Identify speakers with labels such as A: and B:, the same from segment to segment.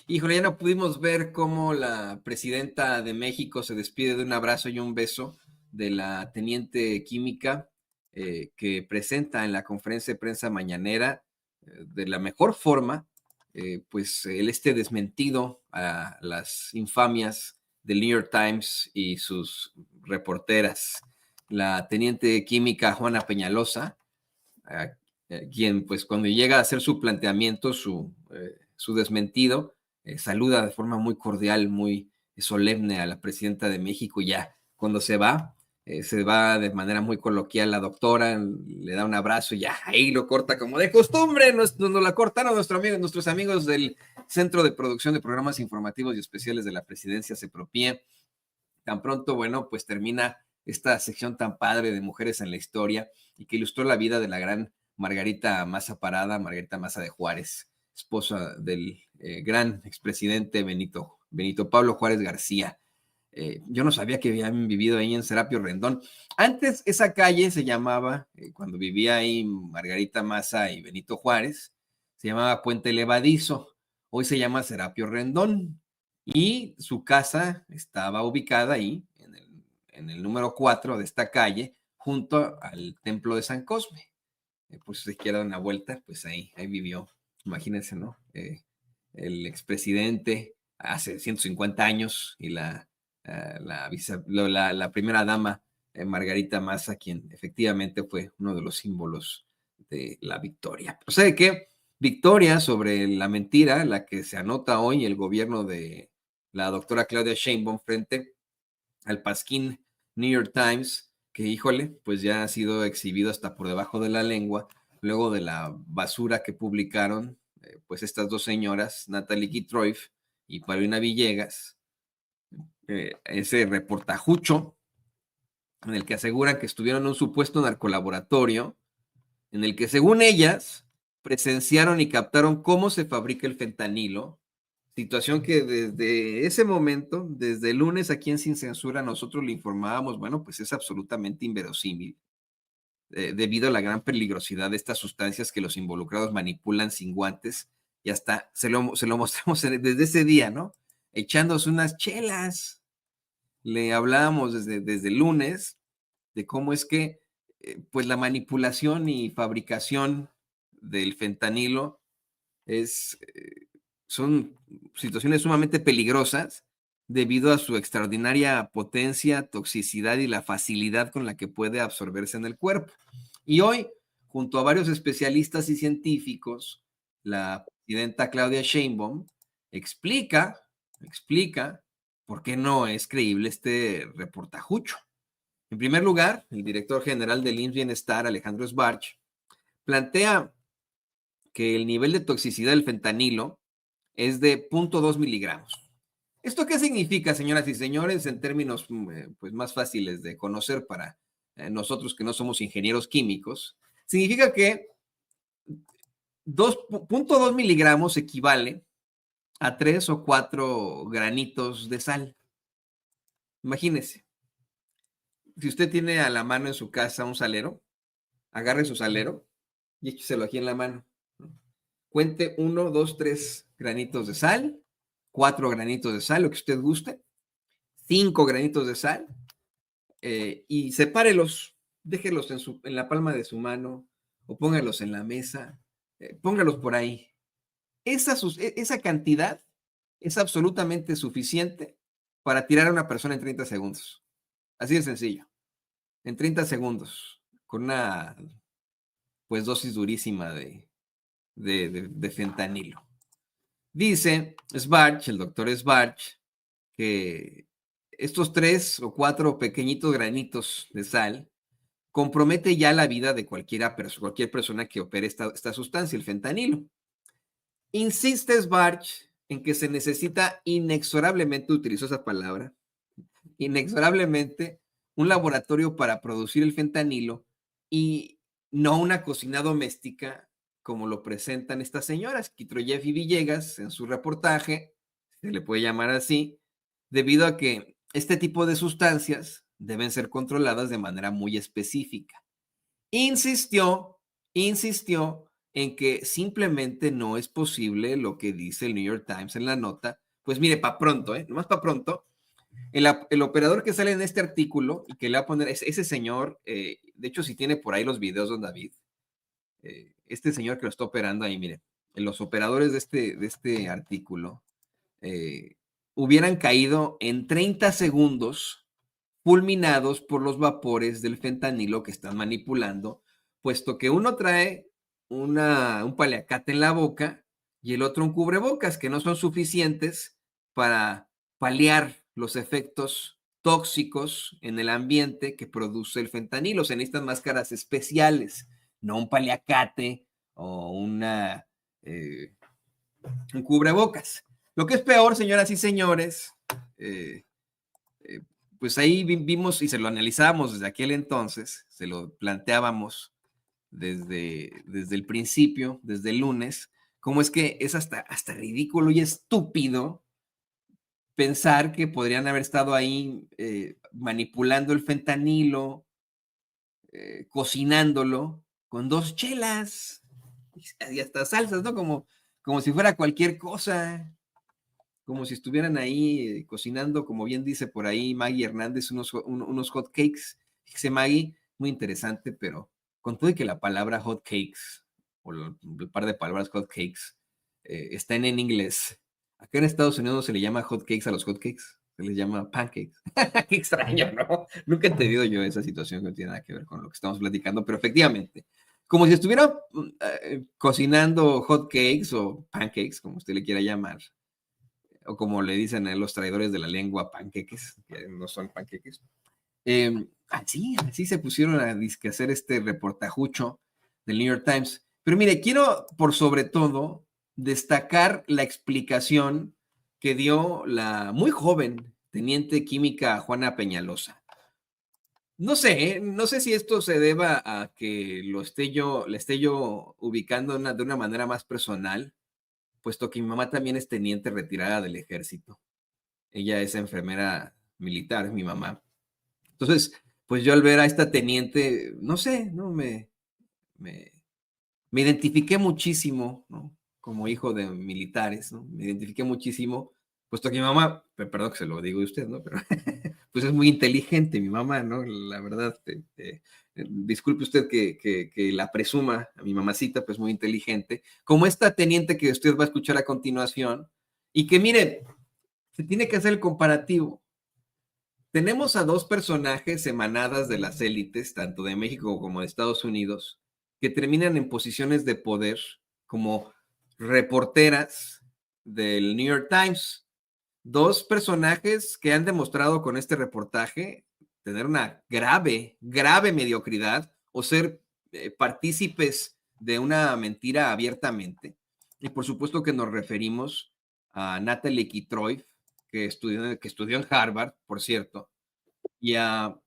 A: Híjole, ya no pudimos ver cómo la presidenta de México se despide de un abrazo y un beso de la teniente química que presenta en la conferencia de prensa mañanera de la mejor forma, pues desmentido a las infamias del New York Times y sus reporteras. La teniente química Juana Peñalosa, a quien pues cuando llega a hacer su planteamiento, su desmentido, saluda de forma muy cordial, muy solemne a la presidenta de México. Ya cuando se va de manera muy coloquial la doctora, le da un abrazo y ya ahí lo corta como de costumbre. Nos la cortaron nuestros amigos del Centro de Producción de Programas Informativos y Especiales de la Presidencia, CEPROPIE. Tan pronto, bueno, pues termina esta sección tan padre de mujeres en la historia y que ilustró la vida de la gran Margarita Maza Parada, Margarita Maza de Juárez, esposa del gran expresidente Benito Pablo Juárez García. Yo no sabía que habían vivido ahí en Serapio Rendón. Antes esa calle se llamaba, cuando vivía ahí Margarita Maza y Benito Juárez, se llamaba Puente Levadizo. Hoy se llama Serapio Rendón. Y su casa estaba ubicada ahí, en el número 4 de esta calle, junto al templo de San Cosme. Pues si se quiere dar una vuelta, pues ahí vivió. Imagínense, ¿no? El expresidente hace 150 años y la primera dama, Margarita Maza, quien efectivamente fue uno de los símbolos de la victoria. O sea, que victoria sobre la mentira, la que se anota hoy el gobierno de la doctora Claudia Sheinbaum frente al pasquín New York Times, que híjole, pues ya ha sido exhibido hasta por debajo de la lengua, luego de la basura que publicaron, pues estas dos señoras, Natalie Gitroif y Paulina Villegas, ese reportajucho en el que aseguran que estuvieron en un supuesto narcolaboratorio, en el que según ellas presenciaron y captaron cómo se fabrica el fentanilo, situación que desde ese momento, desde el lunes aquí en Sin Censura, nosotros le informábamos, bueno, pues es absolutamente inverosímil, debido a la gran peligrosidad de estas sustancias que los involucrados manipulan sin guantes, y hasta se lo mostramos desde ese día, ¿no? Echándose unas chelas. Le hablábamos desde el lunes de cómo es que pues la manipulación y fabricación del fentanilo son situaciones sumamente peligrosas debido a su extraordinaria potencia, toxicidad y la facilidad con la que puede absorberse en el cuerpo. Y hoy, junto a varios especialistas y científicos, la presidenta Claudia Sheinbaum explica por qué no es creíble este reportajucho. En primer lugar, el director general del IMSS Bienestar, Alejandro Sbarch, plantea que el nivel de toxicidad del fentanilo es de 0.2 miligramos. ¿Esto qué significa, señoras y señores, en términos pues más fáciles de conocer para nosotros que no somos ingenieros químicos? Significa que 0.2 miligramos equivale a 3 o 4 granitos de sal. Imagínese, si usted tiene a la mano en su casa un salero, agarre su salero y écheselo aquí en la mano. Cuente 1, 2, 3 granitos de sal, 4 granitos de sal, lo que usted guste, 5 granitos de sal, y sepárelos, déjelos en la palma de su mano o póngalos en la mesa, póngalos por ahí. Esa cantidad es absolutamente suficiente para tirar a una persona en 30 segundos. Así de sencillo. En 30 segundos, con una pues dosis durísima de fentanilo. Dice Sbarch, el doctor Sbarch, que estos 3 o 4 pequeñitos granitos de sal compromete ya la vida de cualquier persona que opere esta sustancia, el fentanilo. Insiste Sbarch en que se necesita inexorablemente, utilizó esa palabra, inexorablemente un laboratorio para producir el fentanilo y no una cocina doméstica como lo presentan estas señoras, Kitroyev y Villegas, en su reportaje, se le puede llamar así, debido a que este tipo de sustancias deben ser controladas de manera muy específica. Insistió en que simplemente no es posible lo que dice el New York Times en la nota. Pues mire, para pronto, nomás para pronto, el operador que sale en este artículo y que le va a poner ese señor, de hecho, si tiene por ahí los videos, don David, este señor que lo está operando ahí, mire, los operadores de este artículo hubieran caído en 30 segundos fulminados por los vapores del fentanilo que están manipulando, puesto que uno trae un paliacate en la boca y el otro un cubrebocas, que no son suficientes para paliar los efectos tóxicos en el ambiente que produce el fentanilo. Se necesitan máscaras especiales, no un paliacate o eh, un cubrebocas. Lo que es peor, señoras y señores, eh, eh, pues ahí vimos y se lo analizábamos desde aquel entonces, se lo planteábamos desde el principio, desde el lunes, cómo es que es hasta ridículo y estúpido pensar que podrían haber estado ahí manipulando el fentanilo, cocinándolo con 2 chelas y hasta salsas, ¿no? Como si fuera cualquier cosa, como si estuvieran ahí cocinando, como bien dice por ahí Maggie Hernández, unos hot cakes. Dice Maggie, muy interesante, pero con todo y que la palabra hot cakes, o el par de palabras hot cakes, están en inglés, acá en Estados Unidos no se le llama hot cakes a los hot cakes, se les llama pancakes. Qué extraño, ¿no? Nunca he entendido yo esa situación que no tiene nada que ver con lo que estamos platicando, pero efectivamente, como si estuviera cocinando hot cakes o pancakes, como usted le quiera llamar, o como le dicen a los traidores de la lengua, panqueques, que no son panqueques. Así se pusieron a hacer este reportajucho del New York Times. Pero mire, quiero por sobre todo destacar la explicación que dio la muy joven teniente química Juana Peñalosa. No sé si esto se deba a que le esté yo ubicando de una manera más personal, puesto que mi mamá también es teniente retirada del ejército. Ella es enfermera militar, mi mamá. Entonces, pues yo al ver a esta teniente, no sé, ¿no? Me, me identifiqué muchísimo, ¿no? Como hijo de militares, ¿no? Me identifiqué muchísimo, puesto que mi mamá, perdón que se lo digo a usted, ¿no? Pero pues es muy inteligente mi mamá, ¿no? La verdad, disculpe usted que la presuma a mi mamacita, pues muy inteligente, como esta teniente que usted va a escuchar a continuación, y que mire, se tiene que hacer el comparativo. Tenemos a 2 personajes emanadas de las élites, tanto de México como de Estados Unidos, que terminan en posiciones de poder como reporteras del New York Times. 2 personajes que han demostrado con este reportaje tener una grave mediocridad o ser partícipes de una mentira abiertamente. Y por supuesto que nos referimos a Natalie Kitroy, que estudió en Harvard, por cierto, y a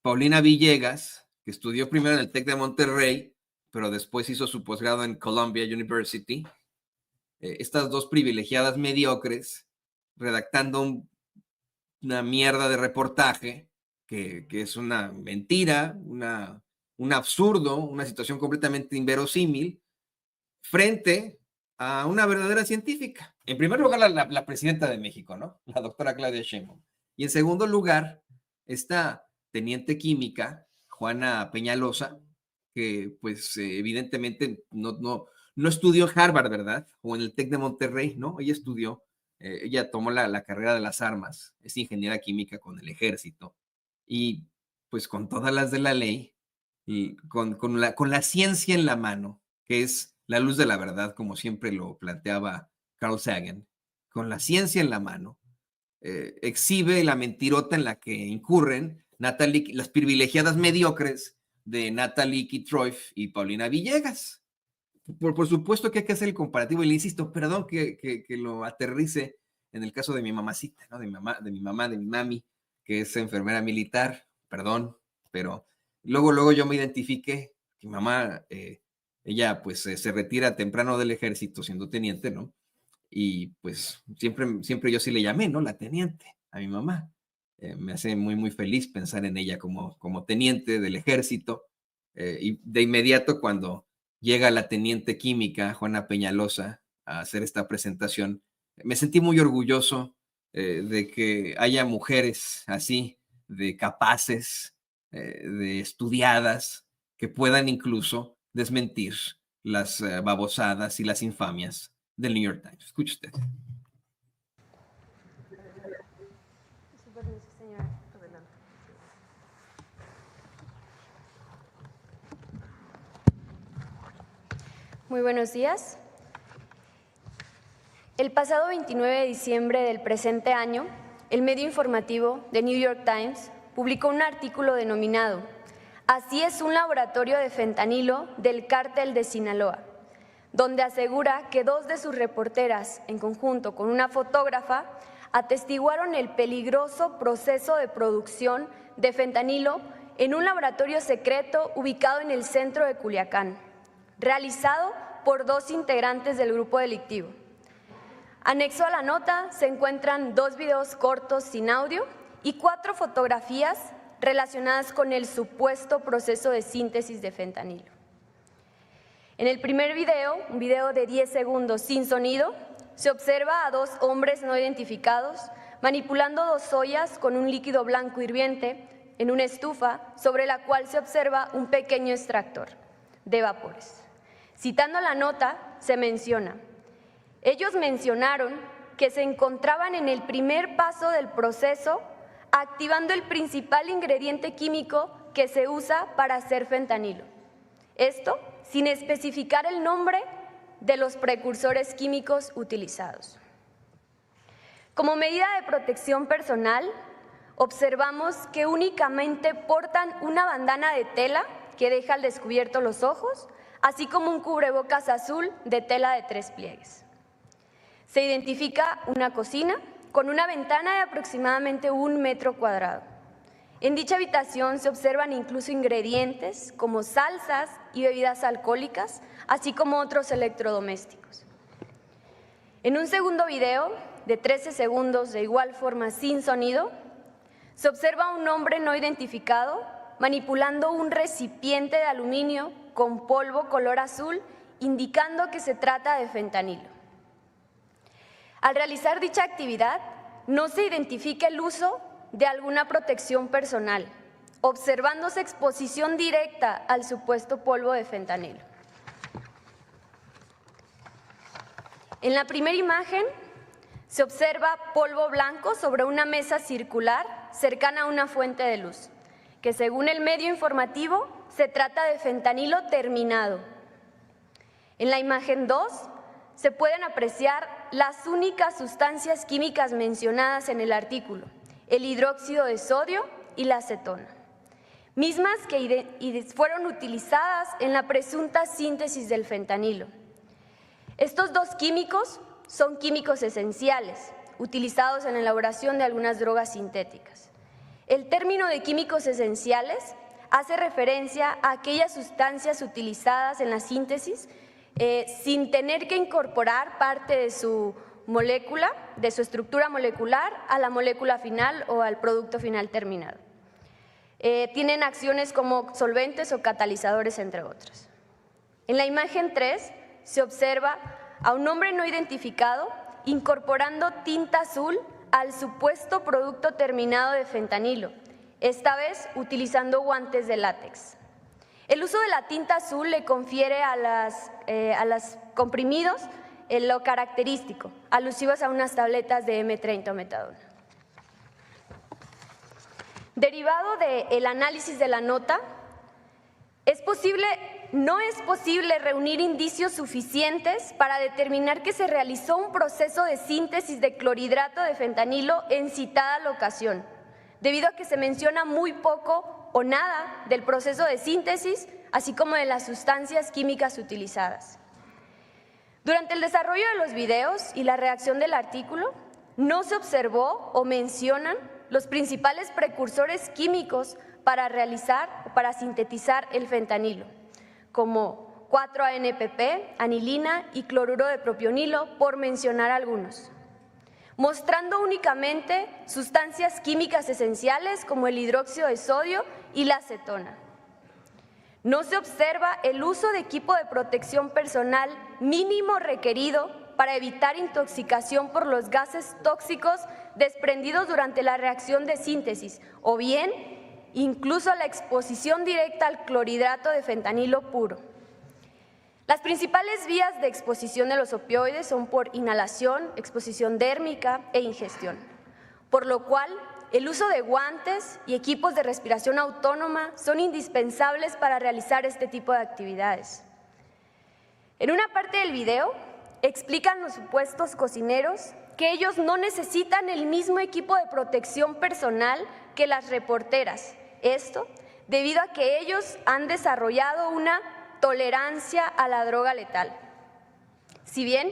A: Paulina Villegas, que estudió primero en el TEC de Monterrey, pero después hizo su posgrado en Columbia University. Estas 2 privilegiadas mediocres, redactando una mierda de reportaje, que es una mentira, un absurdo, una situación completamente inverosímil, frente a una verdadera científica. En primer lugar, la presidenta de México, ¿no? La doctora Claudia Sheinbaum. Y en segundo lugar, esta teniente química, Juana Peñalosa, que pues evidentemente no estudió en Harvard, ¿verdad? O en el TEC de Monterrey, ¿no? Ella tomó la carrera de las armas, es ingeniera química con el ejército. Y pues con todas las de la ley, y con la ciencia en la mano, que es la luz de la verdad, como siempre lo planteaba Carl Sagan, con la ciencia en la mano, exhibe la mentirota en la que incurren las privilegiadas mediocres de Natalie Kitroy y Paulina Villegas. Por supuesto que hay que hacer el comparativo y le insisto, perdón que lo aterrice en el caso de mi mamacita, ¿no? De mi mami, que es enfermera militar, perdón, pero luego yo me identifiqué, mi mamá, ella pues se retira temprano del ejército siendo teniente, ¿no? Y pues siempre yo sí le llamé, ¿no? La teniente, a mi mamá. Me hace muy feliz pensar en ella como teniente del ejército. Y de inmediato cuando llega la teniente química Juana Peñalosa a hacer esta presentación, me sentí muy orgulloso de que haya mujeres así, de capaces, de estudiadas, que puedan incluso desmentir las babosadas y las infamias del New York Times. Escuche usted.
B: Muy buenos días. El pasado 29 de diciembre del presente año, el medio informativo The New York Times publicó un artículo denominado "Así es un laboratorio de fentanilo del cártel de Sinaloa", donde asegura que dos de sus reporteras, en conjunto con una fotógrafa, atestiguaron el peligroso proceso de producción de fentanilo en un laboratorio secreto ubicado en el centro de Culiacán, realizado por dos integrantes del grupo delictivo. Anexo a la nota se encuentran 2 videos cortos sin audio y 4 fotografías relacionadas con el supuesto proceso de síntesis de fentanilo. En el primer video, un video de 10 segundos sin sonido, se observa a 2 hombres no identificados manipulando 2 ollas con un líquido blanco hirviente en una estufa sobre la cual se observa un pequeño extractor de vapores. Citando la nota, se menciona: ellos mencionaron que se encontraban en el primer paso del proceso, activando el principal ingrediente químico que se usa para hacer fentanilo. Esto sin especificar el nombre de los precursores químicos utilizados. Como medida de protección personal, observamos que únicamente portan una bandana de tela que deja al descubierto los ojos, así como un cubrebocas azul de tela de 3 pliegues. Se identifica una cocina con una ventana de aproximadamente 1 metro cuadrado. En dicha habitación se observan incluso ingredientes como salsas y bebidas alcohólicas, así como otros electrodomésticos. En un segundo video, de 13 segundos, de igual forma sin sonido, se observa a un hombre no identificado manipulando un recipiente de aluminio con polvo color azul, indicando que se trata de fentanilo. Al realizar dicha actividad, no se identifica el uso de alguna protección personal, observándose exposición directa al supuesto polvo de fentanilo. En la primera imagen se observa polvo blanco sobre una mesa circular cercana a una fuente de luz, que según el medio informativo se trata de fentanilo terminado. En la imagen 2 se pueden apreciar las únicas sustancias químicas mencionadas en el artículo, el hidróxido de sodio y la acetona, mismas que fueron utilizadas en la presunta síntesis del fentanilo. Estos 2 químicos son químicos esenciales, utilizados en la elaboración de algunas drogas sintéticas. El término de químicos esenciales hace referencia a aquellas sustancias utilizadas en la síntesis sin tener que incorporar parte de su molécula, de su estructura molecular, a la molécula final o al producto final terminado. Tienen acciones como solventes o catalizadores, entre otros. En la imagen 3 se observa a un hombre no identificado incorporando tinta azul al supuesto producto terminado de fentanilo, esta vez utilizando guantes de látex. El uso de la tinta azul le confiere a los comprimidos lo característico, alusivos a unas tabletas de M30 o metadona. Derivado del análisis de la nota, no es posible reunir indicios suficientes para determinar que se realizó un proceso de síntesis de clorhidrato de fentanilo en citada locación, debido a que se menciona muy poco o nada del proceso de síntesis, así como de las sustancias químicas utilizadas. Durante el desarrollo de los videos y la redacción del artículo, no se observó o mencionan los principales precursores químicos para realizar o para sintetizar el fentanilo, como 4-ANPP, anilina y cloruro de propionilo, por mencionar algunos, mostrando únicamente sustancias químicas esenciales como el hidróxido de sodio y la acetona. No se observa el uso de equipo de protección personal mínimo requerido para evitar intoxicación por los gases tóxicos desprendidos durante la reacción de síntesis, o bien incluso la exposición directa al clorhidrato de fentanilo puro. Las principales vías de exposición de los opioides son por inhalación, exposición dérmica e ingestión, por lo cual el uso de guantes y equipos de respiración autónoma son indispensables para realizar este tipo de actividades. En una parte del video explican los supuestos cocineros que ellos no necesitan el mismo equipo de protección personal que las reporteras. Esto debido a que ellos han desarrollado una tolerancia a la droga letal. Si bien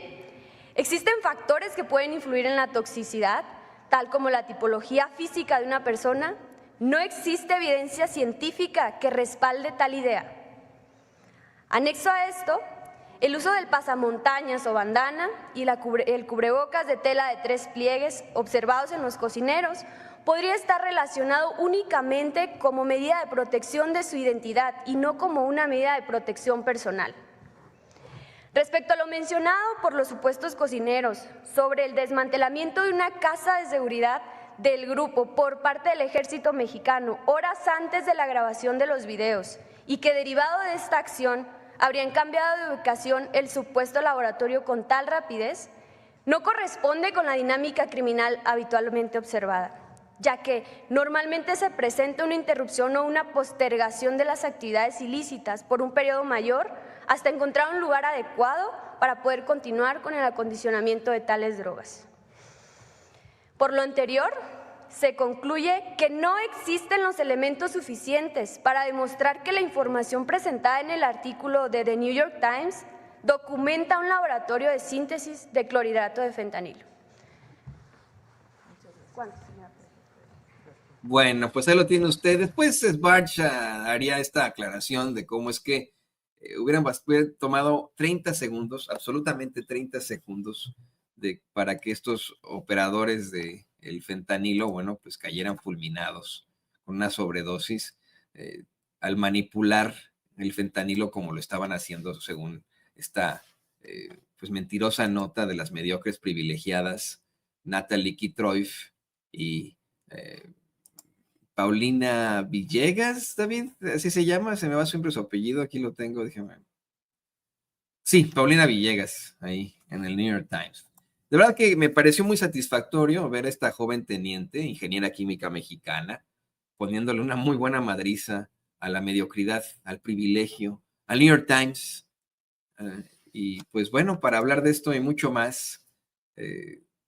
B: existen factores que pueden influir en la toxicidad, tal como la tipología física de una persona, no existe evidencia científica que respalde tal idea. Anexo a esto, el uso del pasamontañas o bandana y el cubrebocas de tela de 3 pliegues observados en los cocineros podría estar relacionado únicamente como medida de protección de su identidad y no como una medida de protección personal. Respecto a lo mencionado por los supuestos cocineros sobre el desmantelamiento de una casa de seguridad del grupo por parte del Ejército Mexicano horas antes de la grabación de los videos y que derivado de esta acción habrían cambiado de ubicación el supuesto laboratorio con tal rapidez, no corresponde con la dinámica criminal habitualmente observada, ya que normalmente se presenta una interrupción o una postergación de las actividades ilícitas por un periodo mayor hasta encontrar un lugar adecuado para poder continuar con el acondicionamiento de tales drogas. Por lo anterior, se concluye que no existen los elementos suficientes para demostrar que la información presentada en el artículo de The New York Times documenta un laboratorio de síntesis de clorhidrato de fentanilo.
A: Bueno, pues ahí lo tiene usted. Después Svarch haría esta aclaración de cómo es que hubieran tomado 30 segundos, absolutamente 30 segundos, para que estos operadores del fentanilo, bueno, pues cayeran fulminados con una sobredosis al manipular el fentanilo como lo estaban haciendo según esta pues mentirosa nota de las mediocres privilegiadas Natalie Kitroif y Paulina Villegas, David, así se llama, se me va siempre su apellido, aquí lo tengo, déjame. Sí, Paulina Villegas, ahí en el New York Times. De verdad que me pareció muy satisfactorio ver a esta joven teniente, ingeniera química mexicana, poniéndole una muy buena madriza a la mediocridad, al privilegio, al New York Times. Y pues bueno, para hablar de esto y mucho más,